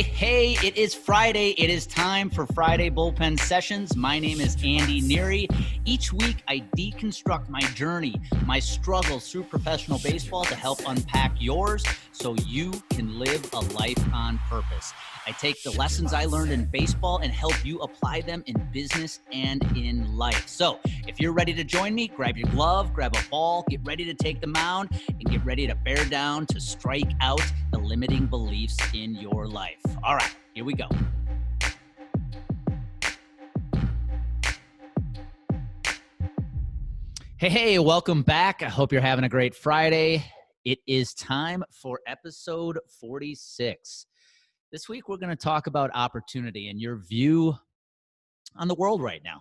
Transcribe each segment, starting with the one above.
Hey, it is Friday. It is time for Friday Bullpen Sessions. My name is Andy Neary. Each week, I deconstruct my journey, my struggles through professional baseball to help unpack yours so you can live a life on purpose. I take the lessons I learned in baseball and help you apply them in business and in life. So if you're ready to join me, grab your glove, grab a ball, get ready to take the mound, and get ready to bear down to strike out the limiting beliefs in your life. All right, here we go. Hey, welcome back. I hope you're having a great Friday. It is time for episode 46. This week, we're going to talk about opportunity and your view on the world right now.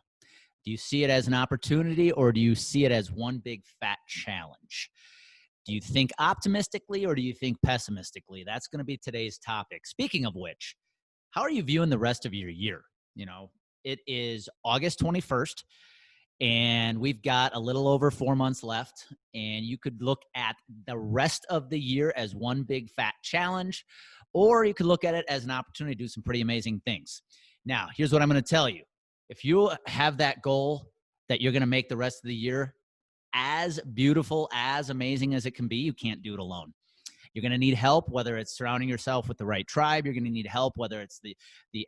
Do you see it as an opportunity or do you see it as one big fat challenge? Do you think optimistically or do you think pessimistically? That's going to be today's topic. Speaking of which, how are you viewing the rest of your year? You know, it is August 21st. And we've got a little over 4 months left, and you could look at the rest of the year as one big fat challenge, or you could look at it as an opportunity to do some pretty amazing things. Now, here's what I'm going to tell you. If you have that goal that you're going to make the rest of the year as beautiful, as amazing as it can be, you can't do it alone. You're going to need help, whether it's surrounding yourself with the right tribe. You're going to need help, whether it's the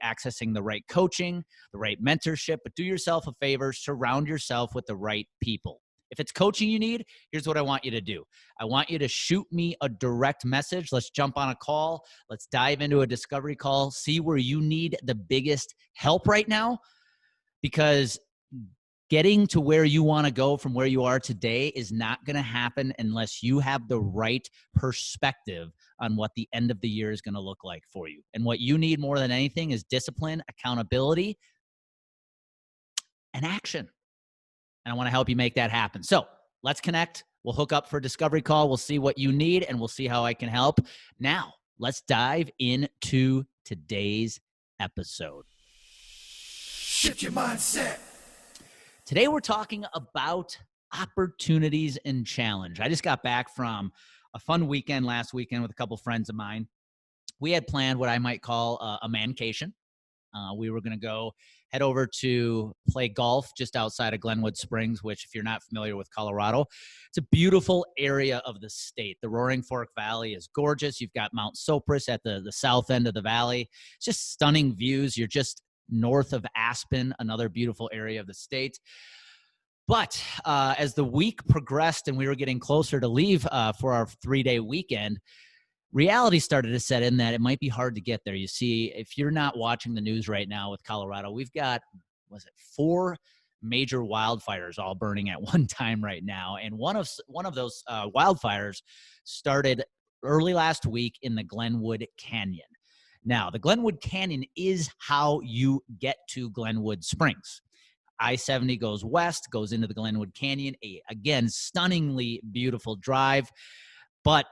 accessing the right coaching, the right mentorship. But do yourself a favor, surround yourself with the right people. If it's coaching you need, here's what I want you to do. I want you to shoot me a direct message. Let's jump on a call. Let's dive into a discovery call. See where you need the biggest help right now, because getting to where you want to go from where you are today is not going to happen unless you have the right perspective on what the end of the year is going to look like for you. And what you need more than anything is discipline, accountability, and action. And I want to help you make that happen. So let's connect. We'll hook up for a discovery call. We'll see what you need, and we'll see how I can help. Now, let's dive into today's episode. Shift your mindset. Today, we're talking about opportunities and challenge. I just got back from a fun weekend last weekend with a couple friends of mine. We had planned what I might call a mancation. We were going to go head over to play golf just outside of Glenwood Springs, which, if you're not familiar with Colorado, it's a beautiful area of the state. The Roaring Fork Valley is gorgeous. You've got Mount Sopris at the south end of the valley. It's just stunning views. You're just north of Aspen, another beautiful area of the state. But as the week progressed and we were getting closer to leave for our 3-day weekend, reality started to set in that it might be hard to get there. You see, if you're not watching the news right now with Colorado, we've got, 4 major wildfires all burning at one time right now. And one of those wildfires started early last week in the Glenwood Canyon. Now, the Glenwood Canyon is how you get to Glenwood Springs. I-70 goes west, goes into the Glenwood Canyon. Again, stunningly beautiful drive. But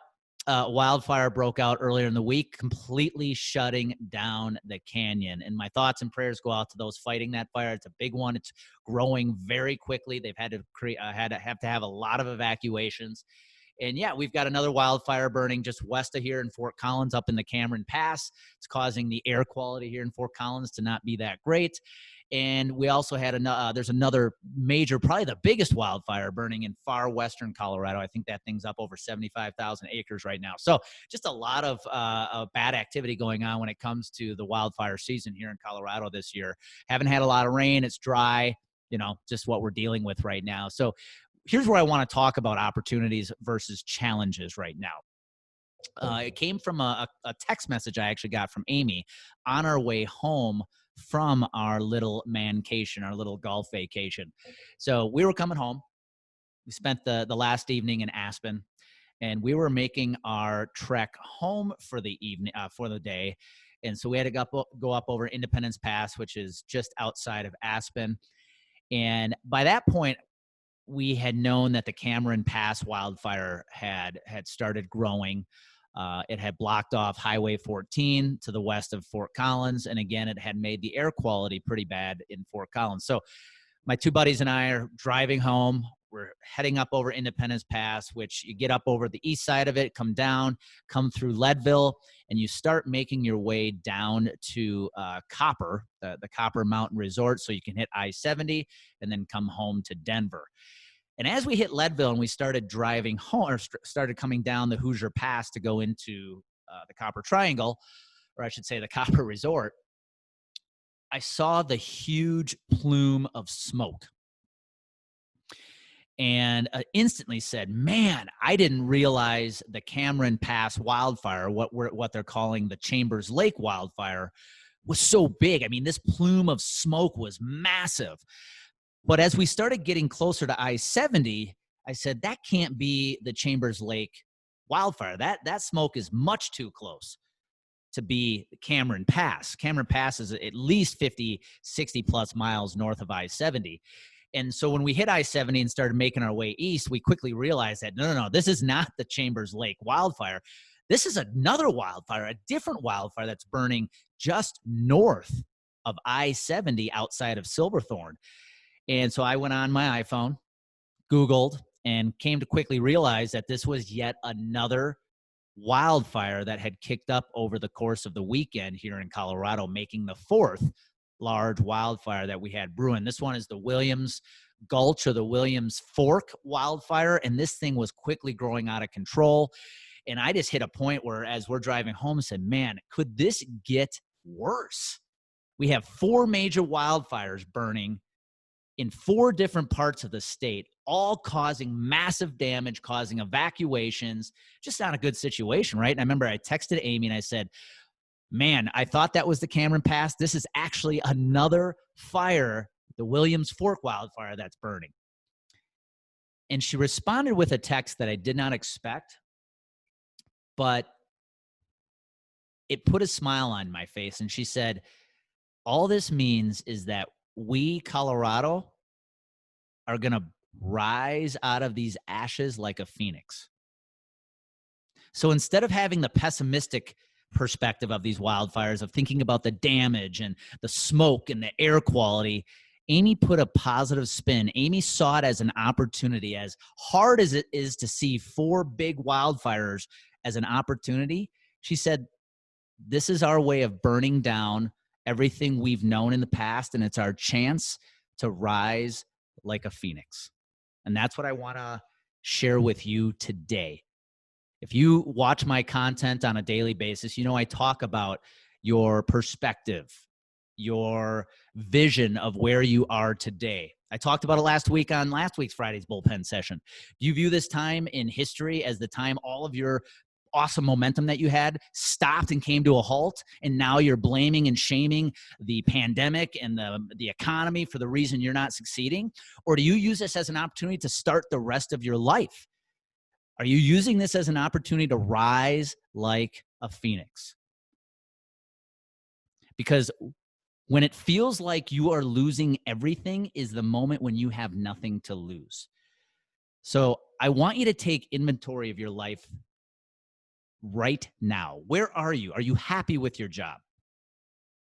wildfire broke out earlier in the week, completely shutting down the canyon. And my thoughts and prayers go out to those fighting that fire. It's a big one. It's growing very quickly. They've had to have a lot of evacuations. And yeah, we've got another wildfire burning just west of here in Fort Collins up in the Cameron Pass. It's causing the air quality here in Fort Collins to not be that great. And we also had there's another major, probably the biggest wildfire burning in far western Colorado. I think that thing's up over 75,000 acres right now. So just a lot of bad activity going on when it comes to the wildfire season here in Colorado this year. Haven't had a lot of rain. It's dry, just what we're dealing with right now. So here's where I want to talk about opportunities versus challenges right now. It came from a text message I actually got from Amy on our way home from our little mancation, our little golf vacation. So we were coming home. We spent the last evening in Aspen, and we were making our trek home for the evening, for the day. And so we had to go up over Independence Pass, which is just outside of Aspen. And by that point, we had known that the Cameron Pass wildfire had started growing. It had blocked off Highway 14 to the west of Fort Collins. And again, it had made the air quality pretty bad in Fort Collins. So my 2 buddies and I are driving home. we're heading up over Independence Pass, which you get up over the east side of it, come down, come through Leadville, and you start making your way down to Copper, the Copper Mountain Resort, so you can hit I-70 and then come home to Denver. And as we hit Leadville and we started driving home, or started coming down the Hoosier Pass to go into the Copper Triangle, or I should say the Copper Resort, I saw the huge plume of smoke and instantly said, man, I didn't realize the Cameron Pass wildfire, what they're calling the Chambers Lake wildfire, was so big. I mean, this plume of smoke was massive. But as we started getting closer to I-70, I said, that can't be the Chambers Lake wildfire. That smoke is much too close to be Cameron Pass. Cameron Pass is at least 50, 60 plus miles north of I-70. And so when we hit I-70 and started making our way east, we quickly realized that, no, this is not the Chambers Lake wildfire. This is another wildfire, a different wildfire that's burning just north of I-70 outside of Silverthorne. And so I went on my iPhone, Googled, and came to quickly realize that this was yet another wildfire that had kicked up over the course of the weekend here in Colorado, making the fourth large wildfire that we had brewing. This one is the Williams Gulch or the Williams Fork wildfire, and this thing was quickly growing out of control. And I just hit a point where, as we're driving home, said, man, could this get worse? We have 4 major wildfires burning in 4 different parts of the state, all causing massive damage, causing evacuations. Just not a good situation, right? And I remember I texted Amy and I said, man, I thought that was the Cameron Pass. This is actually another fire, the Williams Fork wildfire that's burning. And she responded with a text that I did not expect, but it put a smile on my face. And she said, all this means is that we, Colorado, are going to rise out of these ashes like a phoenix. So instead of having the pessimistic perspective of these wildfires, of thinking about the damage and the smoke and the air quality, Amy put a positive spin. Amy saw it as an opportunity. As hard as it is to see 4 big wildfires as an opportunity, she said, this is our way of burning down everything we've known in the past, and it's our chance to rise like a phoenix. And that's what I want to share with you today. If you watch my content on a daily basis, you know I talk about your perspective, your vision of where you are today. I talked about it last week on last week's Friday's Bullpen Session. Do you view this time in history as the time all of your awesome momentum that you had stopped and came to a halt, and now you're blaming and shaming the pandemic and the economy for the reason you're not succeeding? Or do you use this as an opportunity to start the rest of your life? Are you using this as an opportunity to rise like a phoenix? Because when it feels like you are losing everything is the moment when you have nothing to lose. So I want you to take inventory of your life right now. Where are you? Are you happy with your job?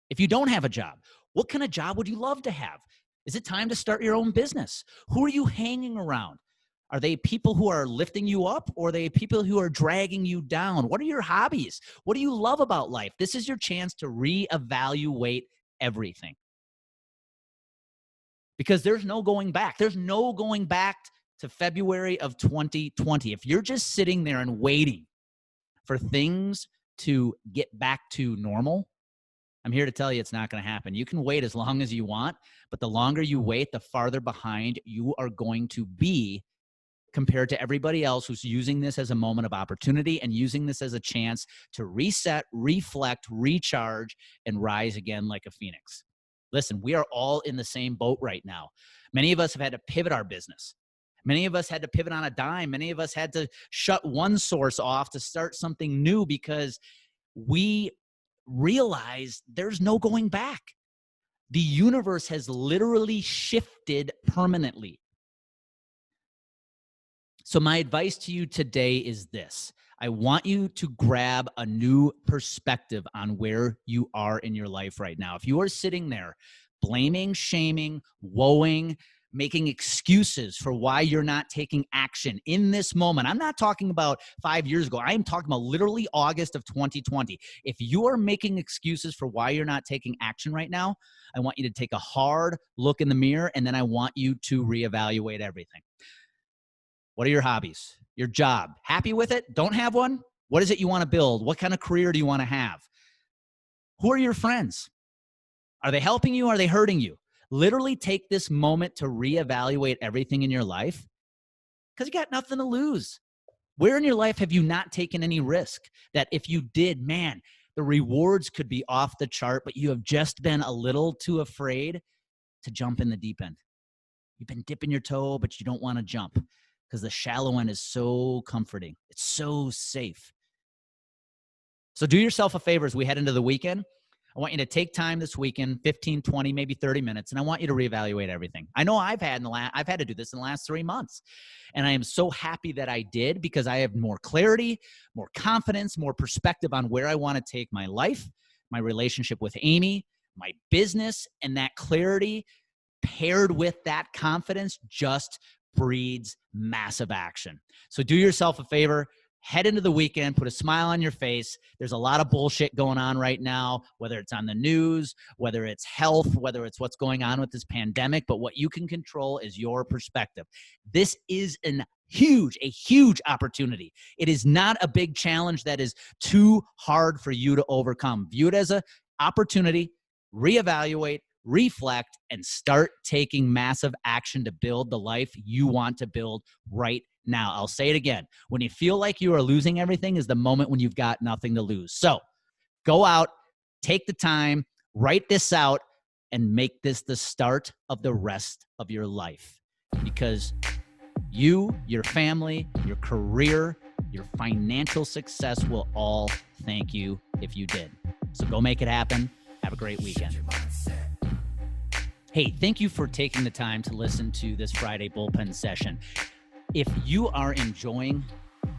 If you don't have a job, what kind of job would you love to have? Is it time to start your own business? Who are you hanging around? Are they people who are lifting you up, or are they people who are dragging you down? What are your hobbies? What do you love about life? This is your chance to reevaluate everything. Because there's no going back. There's no going back to February of 2020. If you're just sitting there and waiting for things to get back to normal, I'm here to tell you it's not going to happen. You can wait as long as you want, but the longer you wait, the farther behind you are going to be compared to everybody else who's using this as a moment of opportunity and using this as a chance to reset, reflect, recharge, and rise again like a phoenix. Listen, we are all in the same boat right now. Many of us have had to pivot our business. Many of us had to pivot on a dime. Many of us had to shut one source off to start something new because we realized there's no going back. The universe has literally shifted permanently. So my advice to you today is this. I want you to grab a new perspective on where you are in your life right now. If you are sitting there blaming, shaming, woeing, making excuses for why you're not taking action in this moment. I'm not talking about 5 years ago. I am talking about literally August of 2020. If you are making excuses for why you're not taking action right now, I want you to take a hard look in the mirror, and then I want you to reevaluate everything. What are your hobbies? Your job? Happy with it? Don't have one? What is it you want to build? What kind of career do you want to have? Who are your friends? Are they helping you? Are they hurting you? Literally take this moment to reevaluate everything in your life because you got nothing to lose. Where in your life have you not taken any risk that if you did, man, the rewards could be off the chart, but you have just been a little too afraid to jump in the deep end. You've been dipping your toe, but you don't want to jump because the shallow end is so comforting. It's so safe. So do yourself a favor as we head into the weekend. I want you to take time this weekend, 15, 20, maybe 30 minutes, and I want you to reevaluate everything. I know I've had to do this in the last 3 months, and I am so happy that I did because I have more clarity, more confidence, more perspective on where I want to take my life, my relationship with Amy, my business, and that clarity paired with that confidence just breeds massive action. So do yourself a favor. Head into the weekend, put a smile on your face. There's a lot of bullshit going on right now, whether it's on the news, whether it's health, whether it's what's going on with this pandemic. But what you can control is your perspective. This is a huge opportunity. It is not a big challenge that is too hard for you to overcome. View it as an opportunity, reevaluate, reflect, and start taking massive action to build the life you want to build right now. I'll say it again. When you feel like you are losing everything is the moment when you've got nothing to lose. So go out, take the time, write this out, and make this the start of the rest of your life. Because you, your family, your career, your financial success will all thank you if you did. So go make it happen. Have a great weekend. Hey, thank you for taking the time to listen to this Friday Bullpen Session. If you are enjoying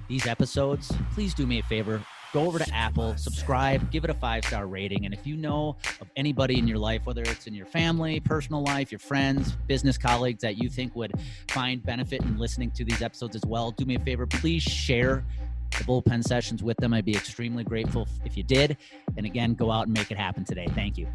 these episodes, please do me a favor. Go over to Apple, subscribe, give it a 5-star rating. And if you know of anybody in your life, whether it's in your family, personal life, your friends, business colleagues that you think would find benefit in listening to these episodes as well, do me a favor. Please share the Bullpen Sessions with them. I'd be extremely grateful if you did. And again, go out and make it happen today. Thank you.